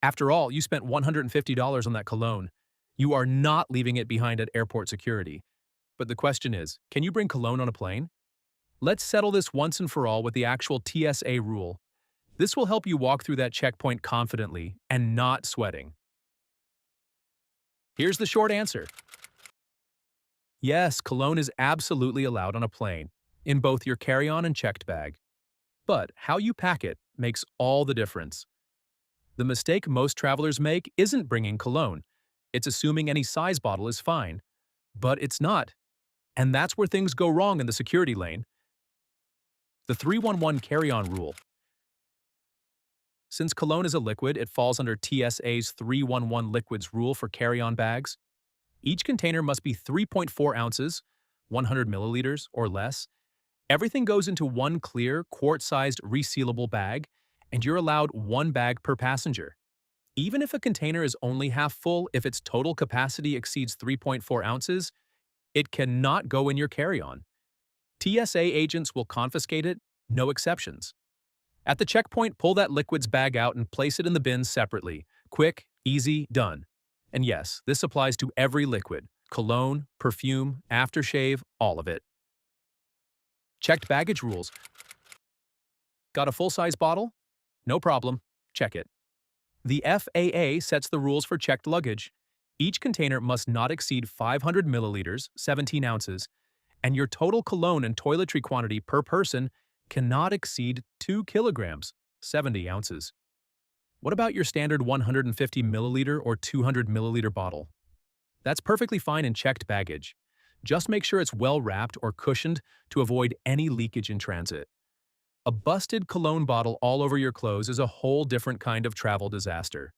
After all, you spent $150 on that cologne. You are not leaving it behind at airport security. But the question is, can you bring cologne on a plane? Let's settle this once and for all with the actual TSA rule. This will help you walk through that checkpoint confidently and not sweating. Here's the short answer. Yes, cologne is absolutely allowed on a plane, in both your carry-on and checked bag. But how you pack it makes all the difference. The mistake most travelers make isn't bringing cologne. It's assuming any size bottle is fine. But it's not. And that's where things go wrong in the security lane. The 311 carry-on rule. Since cologne is a liquid, it falls under TSA's 311 liquids rule for carry-on bags. Each container must be 3.4 ounces, 100 milliliters or less. Everything goes into one clear, quart-sized resealable bag, and you're allowed one bag per passenger. Even if a container is only half full, if its total capacity exceeds 3.4 ounces, it cannot go in your carry-on. TSA agents will confiscate it, no exceptions. At the checkpoint, pull that liquids bag out and place it in the bins separately. Quick, easy, done. And yes, this applies to every liquid: cologne, perfume, aftershave, all of it. Checked baggage rules. Got a full-size bottle? No problem. Check it. The FAA sets the rules for checked luggage. Each container must not exceed 500 milliliters, 17 ounces, and your total cologne and toiletry quantity per person cannot exceed 2 kilograms, 70 ounces. What about your standard 150 milliliter or 200 milliliter bottle? That's perfectly fine in checked baggage. Just make sure it's well wrapped or cushioned to avoid any leakage in transit. A busted cologne bottle all over your clothes is a whole different kind of travel disaster.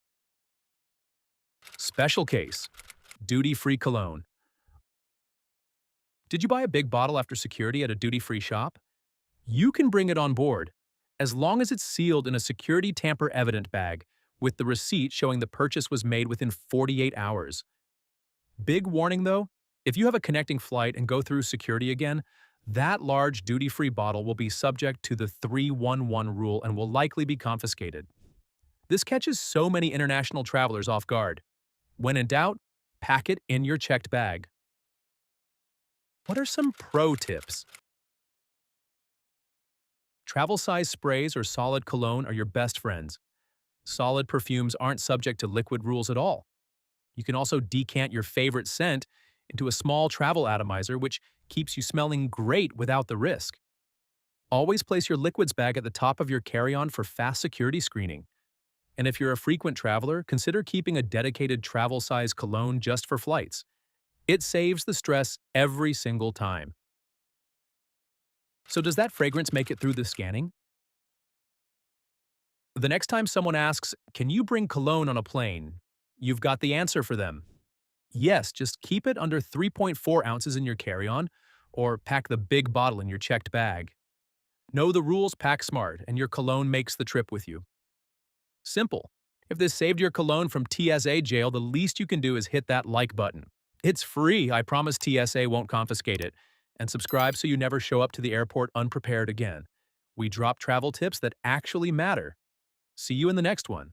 Special case: duty-free cologne. Did you buy a big bottle after security at a duty-free shop? You can bring it on board, as long as it's sealed in a security tamper-evident bag with the receipt showing the purchase was made within 48 hours. Big warning though, if you have a connecting flight and go through security again, that large duty-free bottle will be subject to the 311 rule and will likely be confiscated. This catches so many international travelers off guard. When in doubt, pack it in your checked bag. What are some pro tips? Travel-size sprays or solid cologne are your best friends. Solid perfumes aren't subject to liquid rules at all. You can also decant your favorite scent into a small travel atomizer, which keeps you smelling great without the risk. Always place your liquids bag at the top of your carry-on for fast security screening. And if you're a frequent traveler, consider keeping a dedicated travel-size cologne just for flights. It saves the stress every single time. So does that fragrance make it through the scanning? The next time someone asks, "Can you bring cologne on a plane?" you've got the answer for them. Yes, just keep it under 3.4 ounces in your carry-on, or pack the big bottle in your checked bag. Know the rules, pack smart, and your cologne makes the trip with you. Simple. If this saved your cologne from TSA jail, the least you can do is hit that like button. It's free, I promise TSA won't confiscate it. And subscribe so you never show up to the airport unprepared again. We drop travel tips that actually matter. See you in the next one.